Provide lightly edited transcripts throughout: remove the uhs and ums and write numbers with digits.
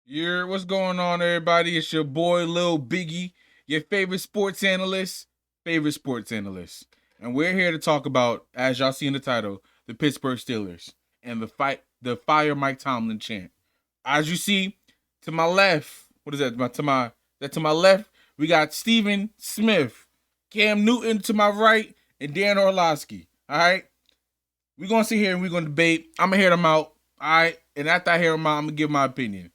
What's going on, everybody? It's your boy, Lil Biggie, your favorite sports analyst, And we're here to talk about, as y'all see in the title, the Pittsburgh Steelers and the Fire Mike Tomlin chant. As you see, to my left, what is that? To my left, we got Stephen Smith, Cam Newton to my right, and Dan Orlovsky. All right, we're gonna sit here and we're gonna debate. I'm gonna hear them out. All right, and after I hear them out, I'm gonna give my opinion.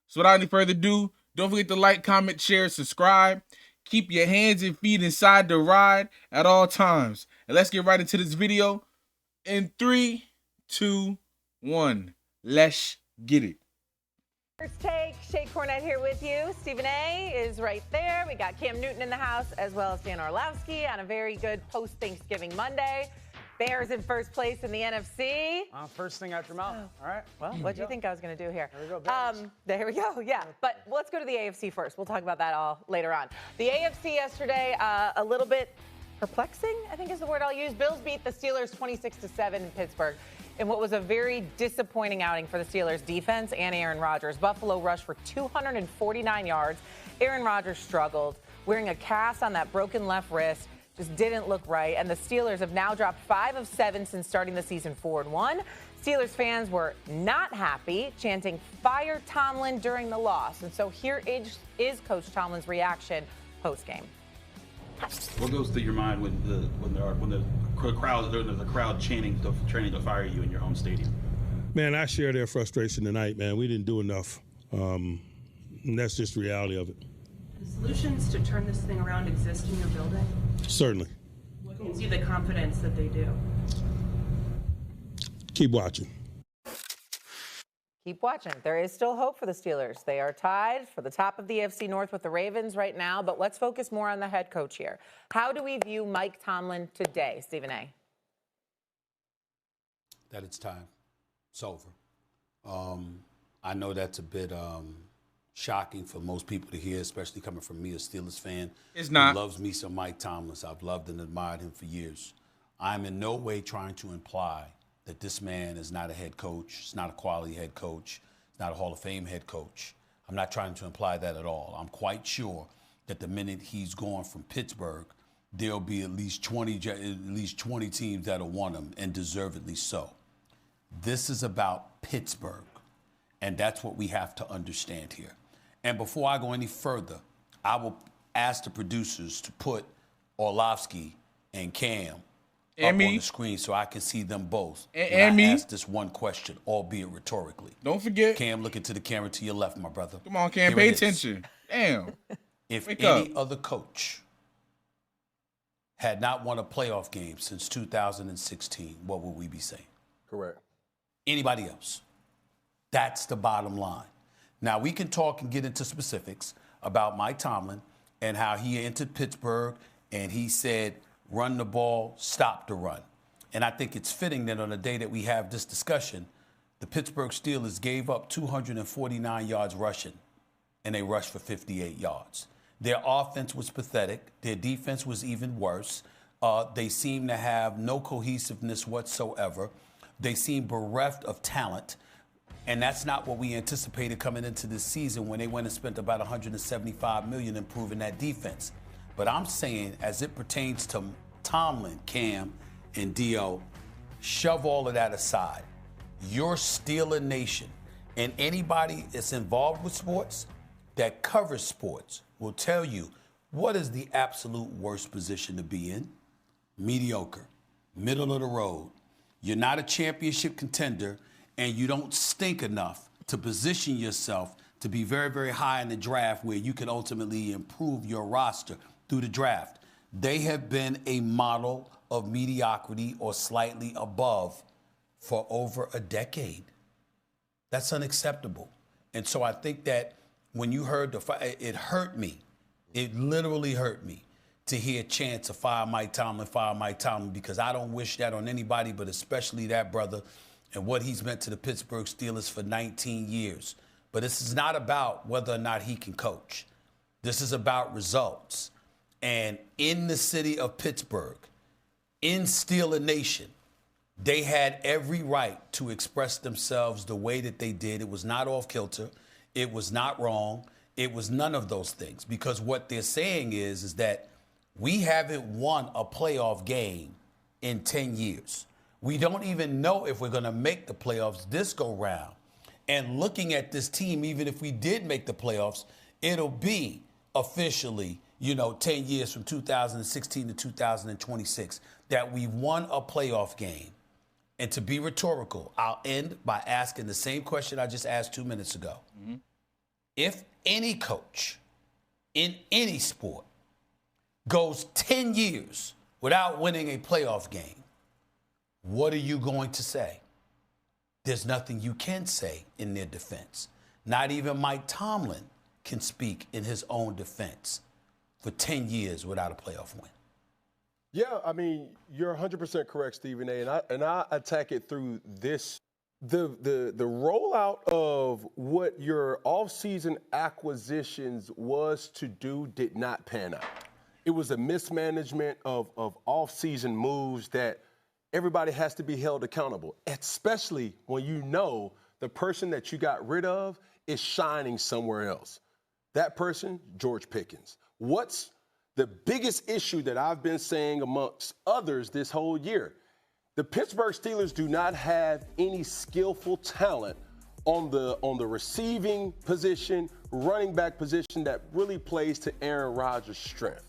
So without any further ado, don't forget to like, comment, share, subscribe. Keep your hands and feet inside the ride at all times. And let's get right into this video. In 3, 2, 1. Let's get it. First take, Shay Cornett here with you. Stephen A. is right there. We got Cam Newton in the house, as well as Dan Orlovsky on a very good post-Thanksgiving Monday. Bears in first place in the NFC. First thing out your mouth. All right. Well, what do you think I was going to do here? There we go, Bears. There we go, yeah. But let's go to the AFC first. We'll talk about that all later on. The AFC yesterday, a little bit perplexing, I think is the word I'll use. Bills beat the Steelers 26-7 in Pittsburgh in what was a very disappointing outing for the Steelers defense and Aaron Rodgers. Buffalo rushed for 249 yards. Aaron Rodgers struggled, wearing a cast on that broken left wrist. Just didn't look right, and the Steelers have now dropped 5 of 7 since starting the season 4-1. Steelers fans were not happy, chanting "Fire Tomlin" during the loss. And so here is Coach Tomlin's reaction post-game. What goes through your mind when the crowd chanting to fire you in your home stadium? Man, I share their frustration tonight, man. We didn't do enough. And that's just the reality of it. The solutions to turn this thing around exist in your building? Certainly. What gives you the confidence that they do? Keep watching. Keep watching. There is still hope for the Steelers. They are tied for the top of the AFC North with the Ravens right now, but let's focus more on the head coach here. How do we view Mike Tomlin today, Stephen A.? That it's time. It's over. I know that's a bit shocking for most people to hear, especially coming from me, a Steelers fan. It's not. Who loves me some Mike Tomlin. I've loved and admired him for years. I'm in no way trying to imply that this man is not a head coach. He's not a quality head coach. He's not a Hall of Fame head coach. I'm not trying to imply that at all. I'm quite sure that the minute he's gone from Pittsburgh, there'll be at least 20 teams that'll want him, and deservedly so. This is about Pittsburgh, and that's what we have to understand here. And before I go any further, I will ask the producers to put Orlovsky and Cam up on the screen so I can see them both. And me. Ask this one question, albeit rhetorically. Don't forget. Cam, look into the camera to your left, my brother. Come on, Cam, pay attention. Damn. If any other coach had not won a playoff game since 2016, what would we be saying? Correct. Anybody else? That's the bottom line. Now, we can talk and get into specifics about Mike Tomlin and how he entered Pittsburgh and he said, run the ball, stop the run. And I think it's fitting that on the day that we have this discussion, the Pittsburgh Steelers gave up 249 yards rushing, and they rushed for 58 yards. Their offense was pathetic. Their defense was even worse. They seemed to have no cohesiveness whatsoever. They seemed bereft of talent. And that's not what we anticipated coming into this season when they went and spent about $175 million improving that defense. But I'm saying, as it pertains to Tomlin, Cam, and Dio, shove all of that aside. You're Steeler Nation, and anybody that's involved with sports, that covers sports, will tell you what is the absolute worst position to be in. Mediocre, middle of the road. You're not a championship contender, and you don't stink enough to position yourself to be very, very high in the draft where you can ultimately improve your roster through the draft. They have been a model of mediocrity or slightly above for over a decade. That's unacceptable. And so I think that when you heard it hurt me. It literally hurt me to hear chants of fire Mike Tomlin, because I don't wish that on anybody, but especially that brother and what he's meant to the Pittsburgh Steelers for 19 years. But this is not about whether or not he can coach. This is about results. And in the city of Pittsburgh, in Steeler Nation, they had every right to express themselves the way that they did. It was not off kilter. It was not wrong. It was none of those things, because what they're saying is that we haven't won a playoff game in 10 years. We don't even know if we're going to make the playoffs this go round. And looking at this team, even if we did make the playoffs, it'll be officially, 10 years from 2016 to 2026 that we won a playoff game. And to be rhetorical, I'll end by asking the same question I just asked 2 minutes ago. Mm-hmm. If any coach in any sport goes 10 years without winning a playoff game, what are you going to say? There's nothing you can say in their defense. Not even Mike Tomlin can speak in his own defense for 10 years without a playoff win. Yeah, I mean, you're 100% correct, Stephen A. And I attack it through this. The rollout of what your offseason acquisitions was to do did not pan out. It was a mismanagement of offseason moves that everybody has to be held accountable, especially when you know the person that you got rid of is shining somewhere else. That person, George Pickens. What's the biggest issue that I've been saying amongst others this whole year? The Pittsburgh Steelers do not have any skillful talent on the receiving position, running back position that really plays to Aaron Rodgers' strength.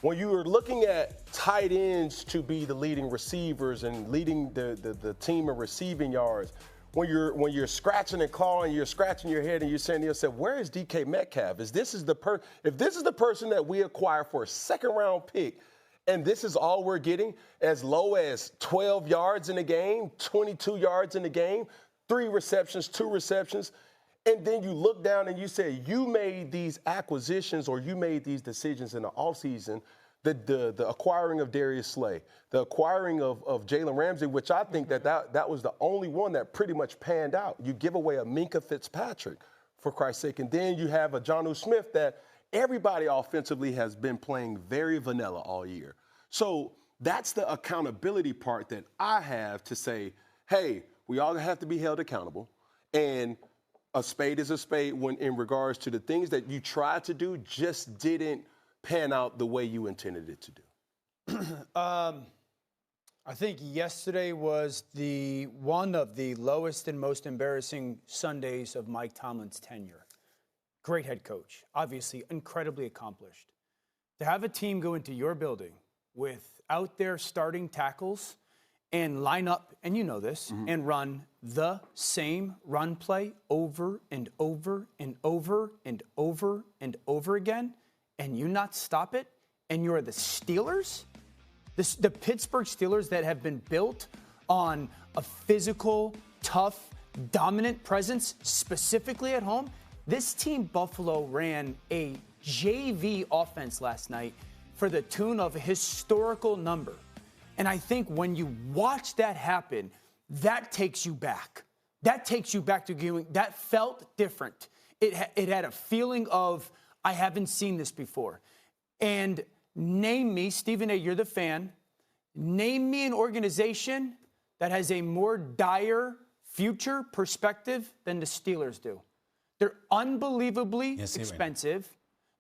When you are looking at tight ends to be the leading receivers and leading the team in receiving yards, when you're scratching and clawing, you're scratching your head and you're saying to yourself, where is DK Metcalf? If this is the person that we acquire for a second-round pick, and this is all we're getting, as low as 12 yards in a game, 22 yards in a game, 3 receptions, 2 receptions, and then you look down and you say, you made these acquisitions or you made these decisions in the offseason, the acquiring of Darius Slay, the acquiring of Jalen Ramsey, which I think that was the only one that pretty much panned out. You give away a Minkah Fitzpatrick, for Christ's sake, and then you have a Jonnu Smith that everybody offensively has been playing very vanilla all year. So that's the accountability part that I have to say, hey, we all have to be held accountable. And a spade is a spade when in regards to the things that you tried to do just didn't pan out the way you intended it to do. I think yesterday was one of the lowest and most embarrassing Sundays of Mike Tomlin's tenure. Great head coach, obviously incredibly accomplished. To have a team go into your building without their starting tackles and line up, and you know this, and run the same run play over and over and over and over and over again, and you not stop it, and you're the Steelers, the Pittsburgh Steelers that have been built on a physical, tough, dominant presence, specifically at home. This team, Buffalo, ran a JV offense last night for the tune of a historical number. And I think when you watch that happen, that takes you back. That takes you back to going, that felt different. It had a feeling of, I haven't seen this before. And name me, Stephen A., you're the fan, name me an organization that has a more dire future perspective than the Steelers do. They're unbelievably expensive.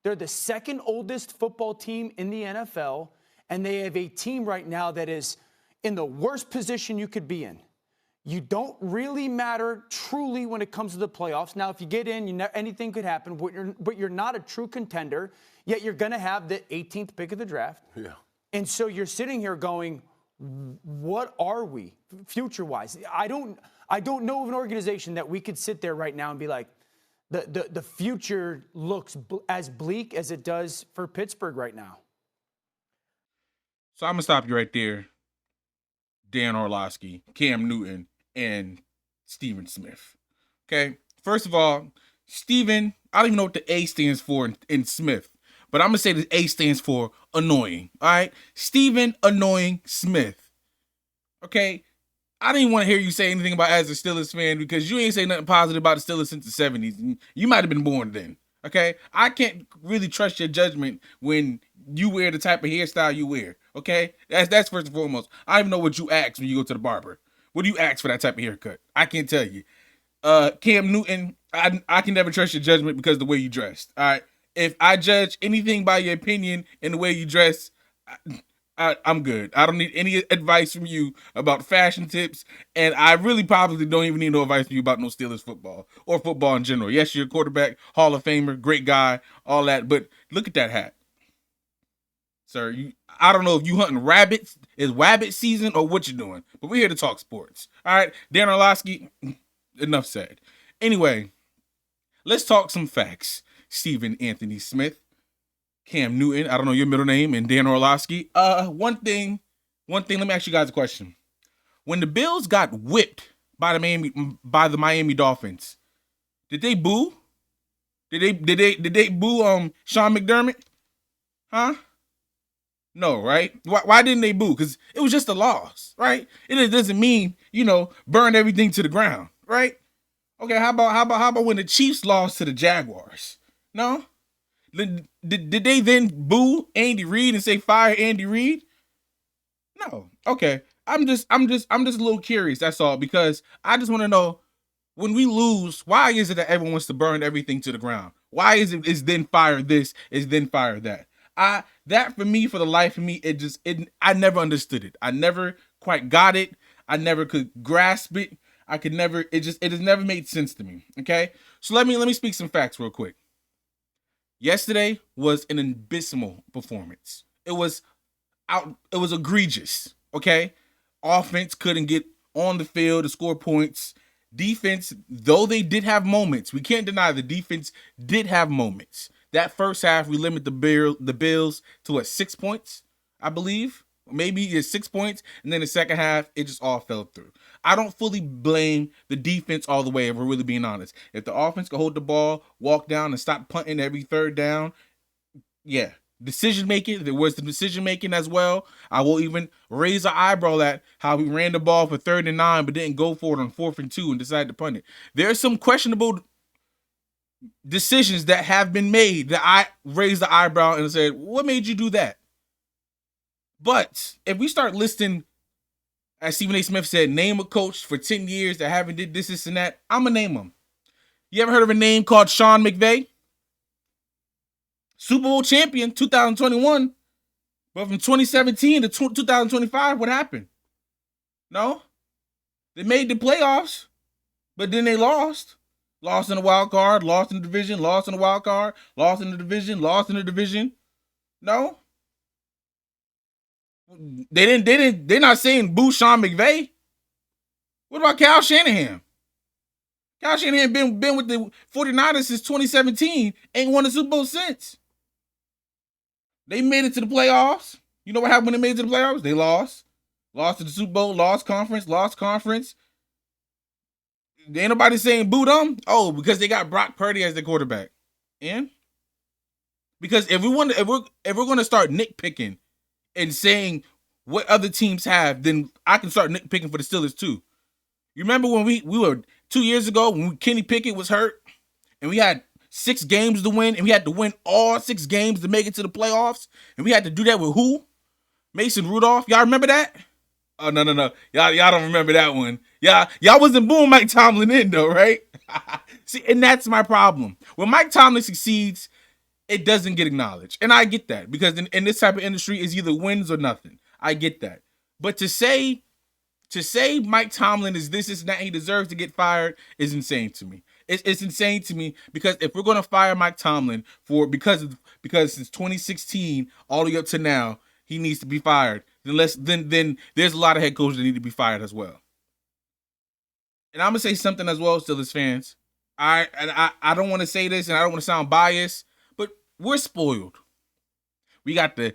They're the second oldest football team in the NFL, and they have a team right now that is in the worst position you could be in. You don't really matter truly when it comes to the playoffs. Now, if you get in, anything could happen, but you're not a true contender, yet you're going to have the 18th pick of the draft. Yeah. And so you're sitting here going, what are we future-wise? I don't know of an organization that we could sit there right now and be like, the future looks as bleak as it does for Pittsburgh right now. So I'm going to stop you right there. Dan Orlovsky, Cam Newton, and Stephen Smith. Okay? First of all, Stephen, I don't even know what the A stands for in Smith, but I'm going to say the A stands for annoying. All right? Stephen Annoying Smith. Okay? I didn't want to hear you say anything about as a Steelers fan because you ain't say nothing positive about the Steelers since the 70s. You might have been born then. Okay? I can't really trust your judgment when you wear the type of hairstyle you wear. Okay? That's first and foremost. I don't even know what you ask when you go to the barber. What do you ask for that type of haircut? I can't tell you. Cam Newton, I can never trust your judgment because of the way you dressed. All right. If I judge anything by your opinion and the way you dress, I'm good. I don't need any advice from you about fashion tips, and I really probably don't even need no advice from you about no Steelers football or football in general. Yes, you're a quarterback, Hall of Famer, great guy, all that, but look at that hat, sir. I don't know if you hunting rabbits, is rabbit season, or what you're doing, but we're here to talk sports. All right, Dan Orlovsky, enough said. Anyway, let's talk some facts. Stephen Anthony Smith, Cam Newton, I don't know your middle name, and Dan Orlovsky. One thing, let me ask you guys a question. When the Bills got whipped by the Miami Dolphins, did they boo? Did they boo Sean McDermott? Huh? No, right? Why didn't they boo? Because it was just a loss, right? It doesn't mean, burn everything to the ground, right? Okay, how about when the Chiefs lost to the Jaguars? No? Did they then boo Andy Reid and say fire Andy Reid? No. Okay. I'm just a little curious, that's all, because I just want to know, when we lose, why is it that everyone wants to burn everything to the ground? Why is it then fire this, is then fire that? That for me, for the life of me, I never understood it. I never quite got it. I never could grasp it. It has never made sense to me. Okay? So let me speak some facts real quick. Yesterday was an abysmal performance. It was egregious, okay? Offense couldn't get on the field to score points. Defense, though they did have moments, we can't deny the defense did have moments. That first half, we limit the Bills to 6 points, I believe. Maybe it's 6 points, and then the second half, it just all fell through. I don't fully blame the defense all the way, if we're really being honest. If the offense could hold the ball, walk down, and stop punting every third down, yeah. Decision-making, there was the decision-making as well. I will even raise an eyebrow at how we ran the ball for 3rd and 9, but didn't go for it on 4th and 2 and decided to punt it. There are some questionable decisions that have been made that I raised the eyebrow and said, what made you do that? But if we start listing, as Stephen A. Smith said, name a coach for 10 years that haven't did this, and that, I'm going to name them. You ever heard of a name called Sean McVay? Super Bowl champion, 2021. But from 2017 to 2025, what happened? No? They made the playoffs, but then they lost. Lost in the wild card, lost in the division, lost in the wild card, lost in the division, lost in the division. No? They're not saying boo Sean McVay. What about Kyle Shanahan? Kyle Shanahan been with the 49ers since 2017, ain't won the Super Bowl since. They made it to the playoffs. You know what happened when they made it to the playoffs? They lost. Lost to the Super Bowl, lost conference. Ain't nobody saying boo them. Oh, because they got Brock Purdy as their quarterback. And because if we're gonna start nitpicking and saying what other teams have, then I can start nitpicking for the Steelers too. You remember when we were 2 years ago when Kenny Pickett was hurt and we had 6 games to win and we had to win all 6 games to make it to the playoffs, and we had to do that with who? Mason Rudolph. Y'all remember that? Oh, no. Y'all don't remember that one. Y'all wasn't booing Mike Tomlin in though, right? See, and that's my problem. When Mike Tomlin succeeds, it doesn't get acknowledged. And I get that, because in this type of industry, it's either wins or nothing. I get that. But to say Mike Tomlin is this, and that, he deserves to get fired is insane to me. It's insane to me, because if we're gonna fire Mike Tomlin because since 2016 all the way up to now, he needs to be fired. Then there's a lot of head coaches that need to be fired as well. And I'm gonna say something as well, Steelers fans. I don't want to say this, and I don't want to sound biased, but we're spoiled. We got the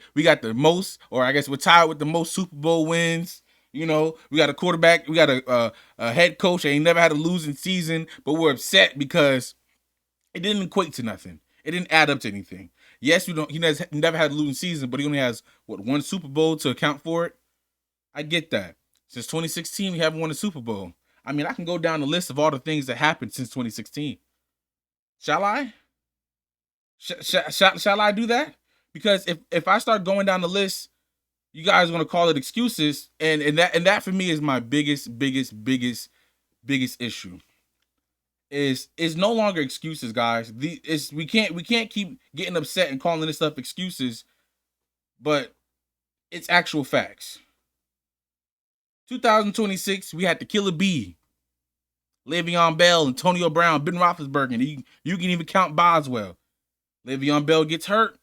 most, or I guess we're tied with the most Super Bowl wins. You know, we got a quarterback, we got a head coach that ain't never had a losing season, but we're upset because it didn't equate to nothing. It didn't add up to anything. Yes, he never had a losing season, but he only has, one Super Bowl to account for it? I get that. Since 2016, we haven't won a Super Bowl. I mean, I can go down the list of all the things that happened since 2016. Shall I? Shall I do that? Because if I start going down the list, you guys are gonna call it excuses, and that for me is my biggest issue. is no longer excuses, guys. We can't keep getting upset and calling this stuff excuses, but it's actual facts. 2026, we had the Killer Bee, Le'Veon Bell, Antonio Brown, Ben Roethlisberger, and you can even count Boswell. Le'Veon Bell gets hurt.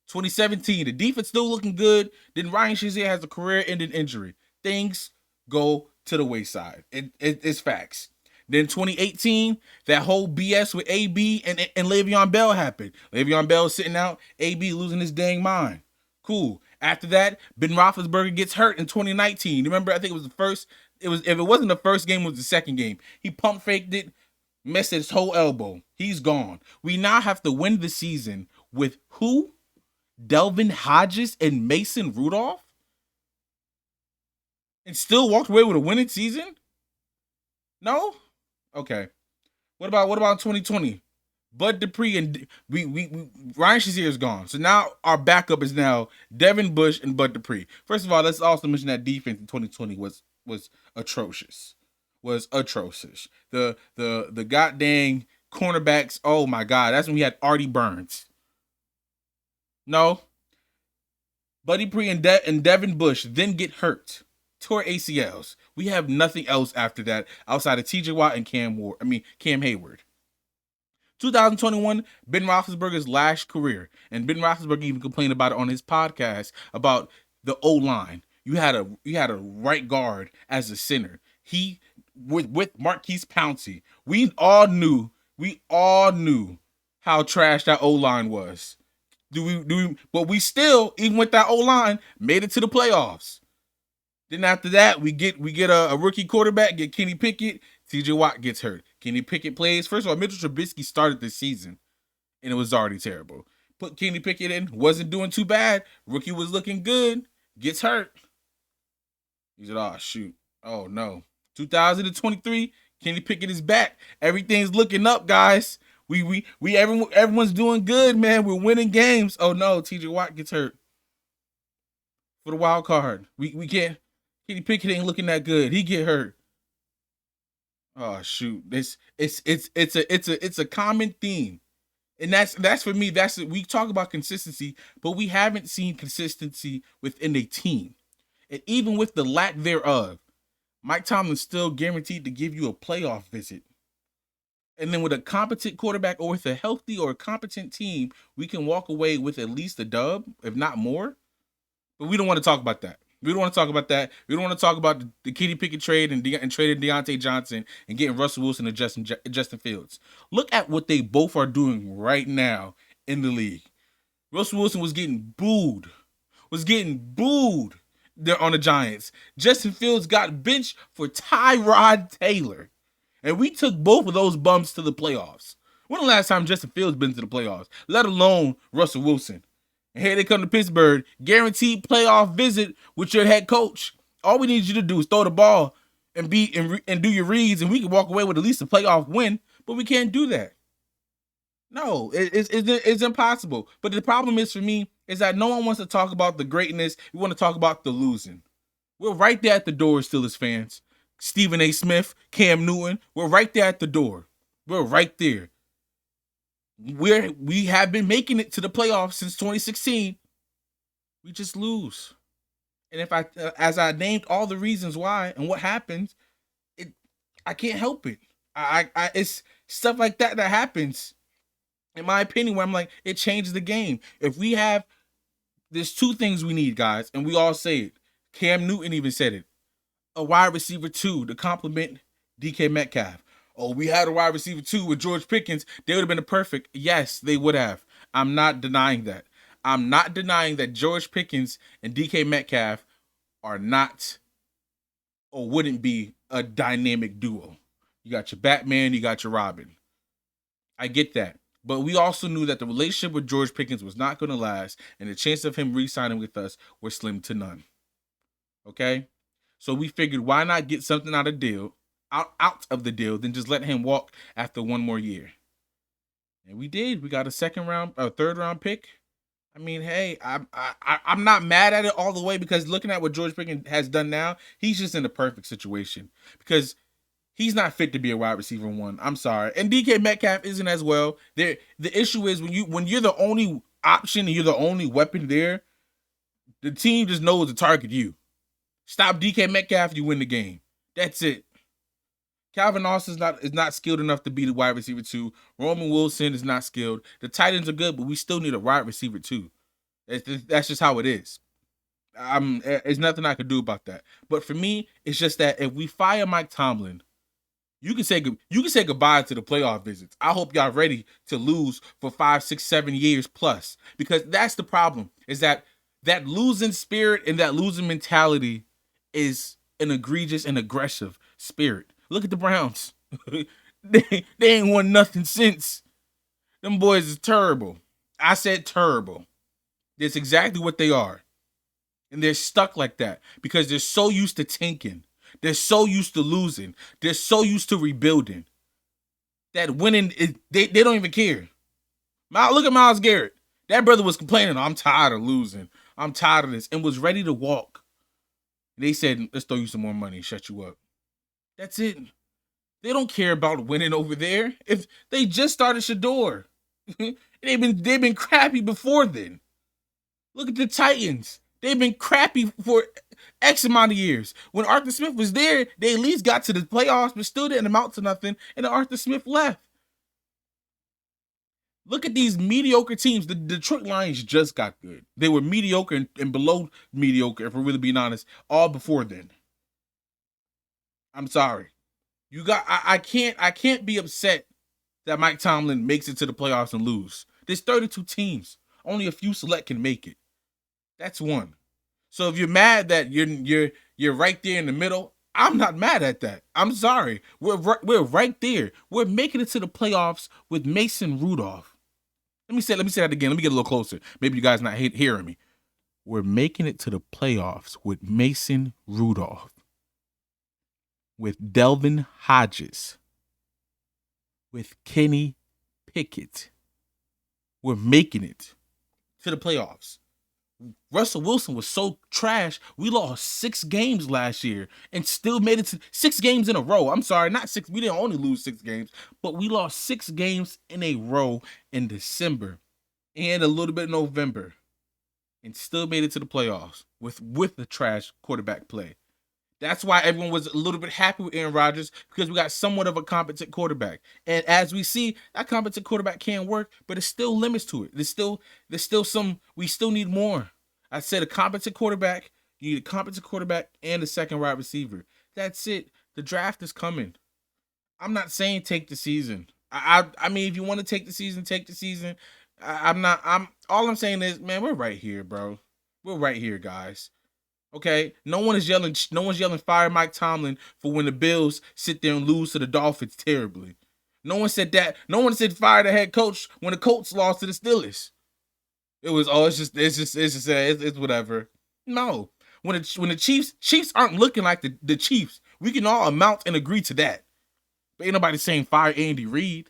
2017, the defense still looking good. Then Ryan Shazier has a career-ending injury. Things go to the wayside. It's facts. Then 2018, that whole BS with AB and Le'Veon Bell happened. Le'Veon Bell sitting out, AB losing his dang mind. Cool. After that, Ben Roethlisberger gets hurt in 2019. Remember, I think it was the first. If it wasn't the first game, it was the second game. He pump faked it, messed his whole elbow. He's gone. We now have to win the season with who? Delvin Hodges and Mason Rudolph? And still walked away with a winning season? No? Okay. What about 2020? Bud Dupree and Ryan Shazier is gone. So now our backup is now Devin Bush and Bud Dupree. First of all, let's also mention that defense in 2020 was atrocious. Was atrocious. The goddamn cornerbacks, oh my God, that's when we had Artie Burns. No. Buddy Dupree and Devin Bush then get hurt. Tore ACLs. We have nothing else after that outside of TJ Watt and Cam Hayward. 2021, Ben Roethlisberger's last career. And Ben Roethlisberger even complained about it on his podcast about the O-line. You had a right guard as a center. He with Marquise Pouncey. We all knew how trash that O-line was. But we still, even with that O-line, made it to the playoffs. Then after that, we get a rookie quarterback, get Kenny Pickett. TJ Watt gets hurt. Kenny Pickett plays. First of all, Mitchell Trubisky started this season, and it was already terrible. Put Kenny Pickett in, wasn't doing too bad. Rookie was looking good, gets hurt. He said, oh, shoot. Oh, no. 2023, Kenny Pickett is back. Everything's looking up, guys. Everyone's doing good, man. We're winning games. Oh, no, TJ Watt gets hurt for the wild card. We can't. Kenny Pickett ain't looking that good. He get hurt. Oh shoot! It's a common theme, and that's for me. We talk about consistency, but we haven't seen consistency within a team, and even with the lack thereof, Mike Tomlin's still guaranteed to give you a playoff visit. And then with a competent quarterback or with a healthy or a competent team, we can walk away with at least a dub, if not more. But we don't want to talk about that. We don't want to talk about that. We don't want to talk about the Kenny Pickett trade and trading Deontay Johnson and getting Russell Wilson and Justin Fields. Look at what they both are doing right now in the league. Russell Wilson was getting booed there on the Giants. Justin Fields got benched for Tyrod Taylor. And we took both of those bumps to the playoffs. When the last time Justin Fields been to the playoffs? Let alone Russell Wilson. And here they come to Pittsburgh, guaranteed playoff visit with your head coach. All we need you to do is throw the ball and do your reads, and we can walk away with at least a playoff win. But we can't do that. No, it's impossible. But the problem is for me is that no one wants to talk about the greatness. We want to talk about the losing. We're right there at the door, Steelers fans. Stephen A. Smith, Cam Newton, we're right there at the door. We're right there. We have been making it to the playoffs since 2016. We just lose. And as I named all the reasons why and what happens, I can't help it. It's stuff like that happens, in my opinion, where I'm like, it changes the game. There's two things we need, guys, and we all say it. Cam Newton even said it. A wide receiver 2 to complement DK Metcalf. Oh, we had a wide receiver 2 with George Pickens. They would have been a perfect. Yes, they would have. I'm not denying that. I'm not denying that George Pickens and DK Metcalf are not or wouldn't be a dynamic duo. You got your Batman, you got your Robin. I get that. But we also knew that the relationship with George Pickens was not going to last, and the chance of him re-signing with us were slim to none. Okay? So we figured, why not get something out of the deal, then just let him walk after one more year. And we did. We got a third round pick. I mean, hey, I'm not mad at it all the way, because looking at what George Pickens has done now, he's just in the perfect situation, because He's not fit to be a wide receiver one. I'm sorry. And DK Metcalf isn't as well. The issue is when you're the only option and you're the only weapon there, the team just knows to target you. Stop DK Metcalf, you win the game. That's it. Calvin Austin is not skilled enough to be the wide receiver 2. Roman Wilson is not skilled. The tight ends are good, but we still need a wide receiver 2. That's just how it is. There's nothing I can do about that. But for me, it's just that if we fire Mike Tomlin, you can say goodbye to the playoff visits. I hope y'all ready to lose for 5, 6, 7 years plus, because that's the problem. Is that losing spirit and that losing mentality is an egregious and aggressive spirit. Look at the Browns. they ain't won nothing since. Them boys is terrible. I said terrible. That's exactly what they are. And they're stuck like that because they're so used to tanking. They're so used to losing. They're so used to rebuilding that winning, they don't even care. Look at Myles Garrett. That brother was complaining, I'm tired of losing. I'm tired of this, and was ready to walk. They said, let's throw you some more money and shut you up. That's it. They don't care about winning over there. If they just started Shador. they've been crappy before then. Look at the Titans. They've been crappy for X amount of years. When Arthur Smith was there, they at least got to the playoffs, but still didn't amount to nothing, and Arthur Smith left. Look at these mediocre teams. The Detroit Lions just got good. They were mediocre and below mediocre, if we're really being honest, all before then. I'm sorry. I can't be upset that Mike Tomlin makes it to the playoffs and lose. There's 32 teams. Only a few select can make it. That's one. So if you're mad that you're right there in the middle, I'm not mad at that. I'm sorry. We're right there. We're making it to the playoffs with Mason Rudolph. Let me say that again. Let me get a little closer. Maybe you guys not hearing me. We're making it to the playoffs with Mason Rudolph, with Delvin Hodges, with Kenny Pickett. We're making it to the playoffs. Russell Wilson was so trash, we lost 6 games last year and still made it to 6 games in a row. I'm sorry, not 6. We didn't only lose 6 games, but we lost 6 games in a row in December and a little bit in November and still made it to the playoffs with the trash quarterback play. That's why everyone was a little bit happy with Aaron Rodgers, because we got somewhat of a competent quarterback. And as we see, that competent quarterback can work, but there's still limits to it. There's still we still need more. I said a competent quarterback, you need a competent quarterback and a second wide receiver. That's it. The draft is coming. I'm not saying take the season. I mean, if you want to take the season, take the season. All I'm saying is, man, we're right here, bro. We're right here, guys. Okay, no one's yelling fire Mike Tomlin for when the Bills sit there and lose to the Dolphins terribly. No one said that. No one said fire the head coach when the Colts lost to the Steelers. It was it's whatever. No, when the Chiefs aren't looking like the Chiefs, we can all amount and agree to that. But ain't nobody saying fire Andy Reid.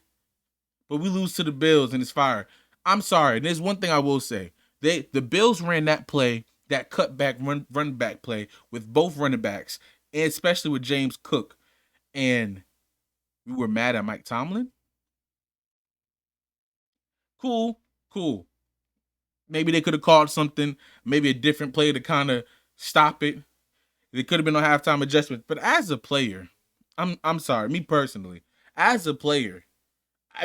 But we lose to the Bills and it's fire. I'm sorry. There's one thing I will say. The Bills ran that play, that cutback run back play with both running backs, and especially with James Cook, and we were mad at Mike Tomlin. Cool. Maybe they could have called something, maybe a different play to kind of stop it. It could have been a halftime adjustment. But as a player, I'm sorry, me personally, as a player,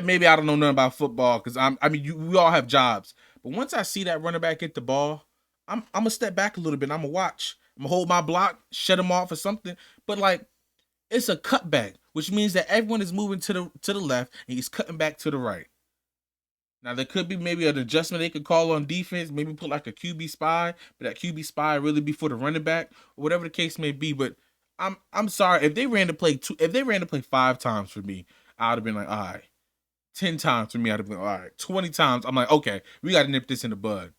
maybe I don't know nothing about football because we all have jobs. But once I see that running back get the ball, I'm gonna step back a little bit. I'm gonna watch. I'm gonna hold my block, shut him off or something. But like, it's a cutback, which means that everyone is moving to the left and he's cutting back to the right. Now there could be maybe an adjustment they could call on defense, maybe put like a QB spy, but that QB spy really be for the running back or whatever the case may be. But I'm sorry, if they ran to play 5 times for me, I would have been like, all right. 10 times for me, I'd have been all right. 20 times, I'm like, okay, we got to nip this in the bud.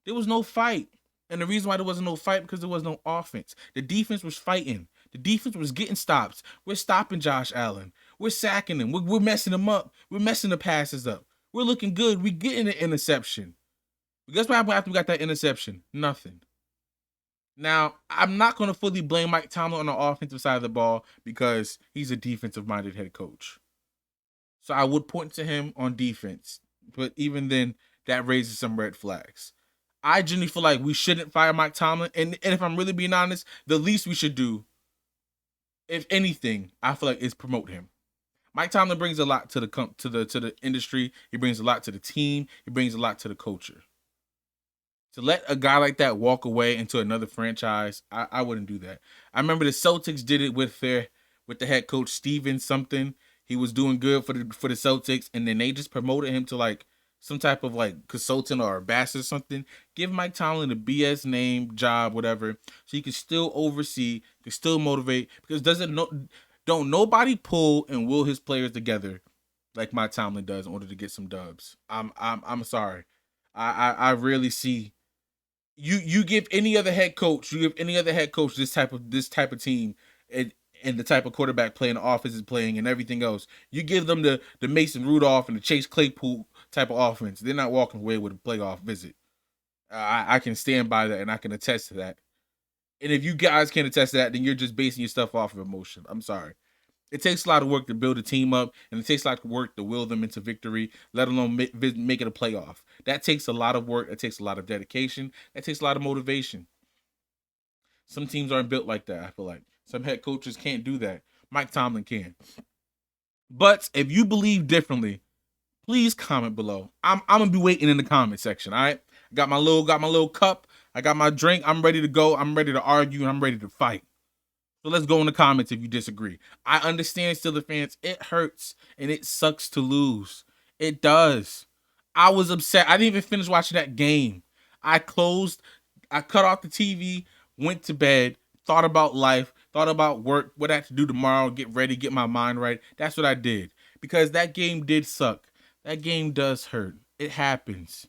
There was no fight. And the reason why there wasn't no fight, because there was no offense. The defense was fighting. The defense was getting stops. We're stopping Josh Allen. We're sacking him. We're messing him up. We're messing the passes up. We're looking good. We're getting an interception. But guess what happened after we got that interception? Nothing. Now, I'm not going to fully blame Mike Tomlin on the offensive side of the ball because he's a defensive-minded head coach. So I would point to him on defense. But even then, that raises some red flags. I genuinely feel like we shouldn't fire Mike Tomlin. And if I'm really being honest, the least we should do, if anything, I feel like is promote him. Mike Tomlin brings a lot to the industry. He brings a lot to the team. He brings a lot to the culture. To let a guy like that walk away into another franchise, I wouldn't do that. I remember the Celtics did it with the head coach Steven something. He was doing good for the Celtics, and then they just promoted him to like some type of like consultant or ambassador or something. Give Mike Tomlin a BS name, job, whatever, so he can still oversee, can still motivate. Because don't nobody pull and will his players together like Mike Tomlin does in order to get some dubs. I'm sorry. I really see you give any other head coach, this type of team and the type of quarterback playing the offense is playing and everything else. You give them the Mason Rudolph and the Chase Claypool type of offense. They're not walking away with a playoff visit. I can stand by that and I can attest to that. And if you guys can't attest to that, then you're just basing your stuff off of emotion. I'm sorry. It takes a lot of work to build a team up, and it takes a lot of work to will them into victory, let alone make it a playoff. That takes a lot of work. It takes a lot of dedication. That takes a lot of motivation. Some teams aren't built like that, I feel like. Some head coaches can't do that. Mike Tomlin can. But if you believe differently, please comment below. I'm gonna be waiting in the comment section, all right? Got my little cup. I got my drink. I'm ready to go. I'm ready to argue, and I'm ready to fight. So let's go in the comments if you disagree. I understand, Steelers fans. It hurts and it sucks to lose. It does. I was upset. I didn't even finish watching that game. I cut off the TV, went to bed, thought about life, thought about work, what I have to do tomorrow, get ready, get my mind right. That's what I did. Because that game did suck. That game does hurt. It happens.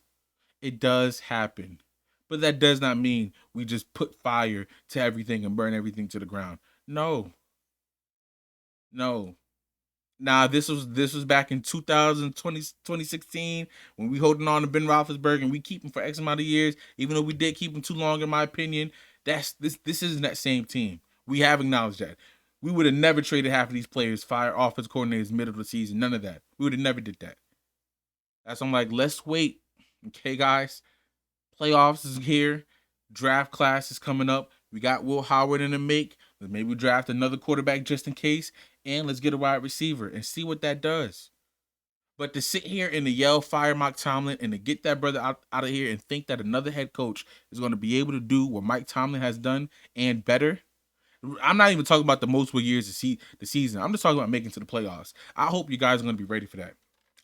It does happen. But that does not mean we just put fire to everything and burn everything to the ground. No. No. Nah, this was back in 2016 when we holding on to Ben Roethlisberger and we keep him for X amount of years, even though we did keep him too long, in my opinion. This isn't that same team. We have acknowledged that. We would have never traded half of these players, fire offense coordinators middle of the season. None of that. We would have never did that. That's why I'm like, let's wait. Okay, guys. Playoffs is here. Draft class is coming up. We got Will Howard in the make. Let's maybe draft another quarterback just in case. And let's get a wide receiver and see what that does. But to sit here and to yell fire Mike Tomlin and to get that brother out of here and think that another head coach is going to be able to do what Mike Tomlin has done and better. I'm not even talking about the multiple years to see the season. I'm just talking about making it to the playoffs. I hope you guys are going to be ready for that.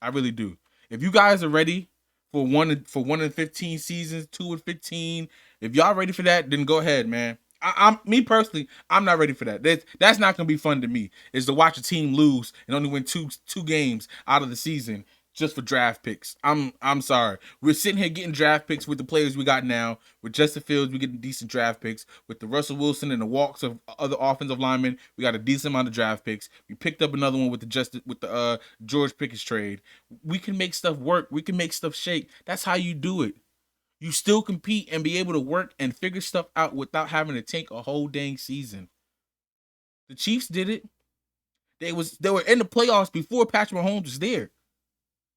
I really do. If you guys are ready for 1 in 15 seasons, 2 in 15, if y'all ready for that, then go ahead, man. I'm me personally, I'm not ready for that. That's not gonna be fun to me. Is to watch a team lose and only win two games out of the season just for draft picks. I'm sorry. We're sitting here getting draft picks with the players we got now. With Justin Fields, we getting decent draft picks. With the Russell Wilson and the walks of other offensive linemen, we got a decent amount of draft picks. We picked up another one with the George Pickens trade. We can make stuff work. We can make stuff shake. That's how you do it. You still compete and be able to work and figure stuff out without having to tank a whole dang season. The Chiefs did it. They were in the playoffs before Patrick Mahomes was there.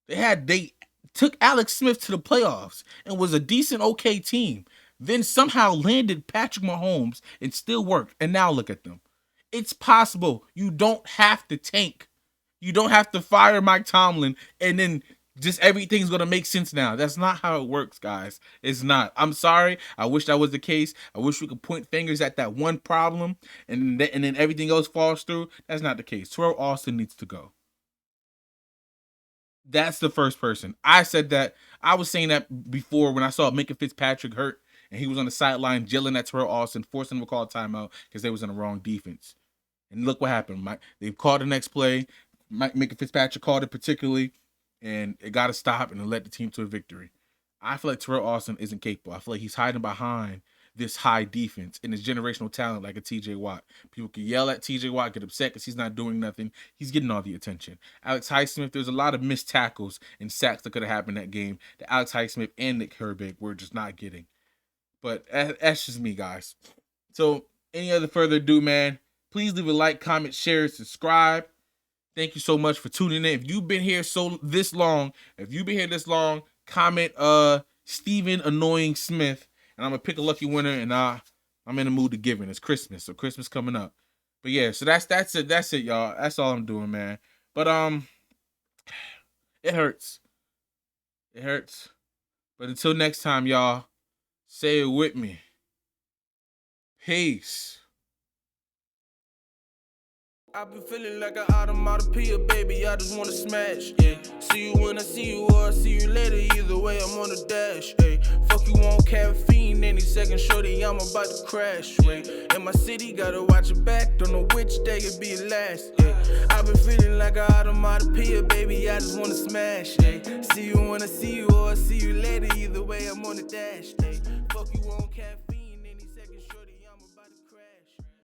They took Alex Smith to the playoffs and was a decent, okay team. Then somehow landed Patrick Mahomes and still worked. And now look at them. It's possible. You don't have to tank. You don't have to fire Mike Tomlin and then just everything's going to make sense now. That's not how it works, guys. It's not. I'm sorry. I wish that was the case. I wish we could point fingers at that one problem and then everything else falls through. That's not the case. Terrell Austin needs to go. That's the first person. I said that. I was saying that before when I saw Minka Fitzpatrick hurt and he was on the sideline yelling at Terrell Austin, forcing him to call a timeout because they was in the wrong defense. And look what happened. They called the next play. Minka Fitzpatrick called it particularly. And it got to stop and it led the team to a victory. I feel like Terrell Austin isn't capable. I feel like he's hiding behind this high defense and his generational talent like a TJ Watt. People can yell at TJ Watt, get upset because he's not doing nothing. He's getting all the attention. Alex Highsmith, there's a lot of missed tackles and sacks that could have happened that game that Alex Highsmith and Nick Herbig were just not getting. But that's just me, guys. So, any other further ado, man, please leave a like, comment, share, subscribe. Thank you so much for tuning in. If you've been here this long, comment Steven Annoying Smith, and I'm gonna pick a lucky winner, and I'm in the mood to giving. It's Christmas, so Christmas coming up. But yeah, so that's it, y'all. That's all I'm doing, man. But it hurts. It hurts. But until next time, y'all, say it with me. Peace. I've been feeling like an automatopoeia, baby, I just wanna smash, yeah. See you when I see you, or I'll see you later, either way, I'm on the dash, yeah. Fuck you on caffeine, any second, shorty, I'm about to crash, yeah. In my city, gotta watch your back, don't know which day it'll be the last, yeah. I've been feeling like an automatopoeia, baby, I just wanna smash, yeah. See you when I see you, or I'll see you later, either way, I'm on the dash, yeah. Fuck you on caffeine.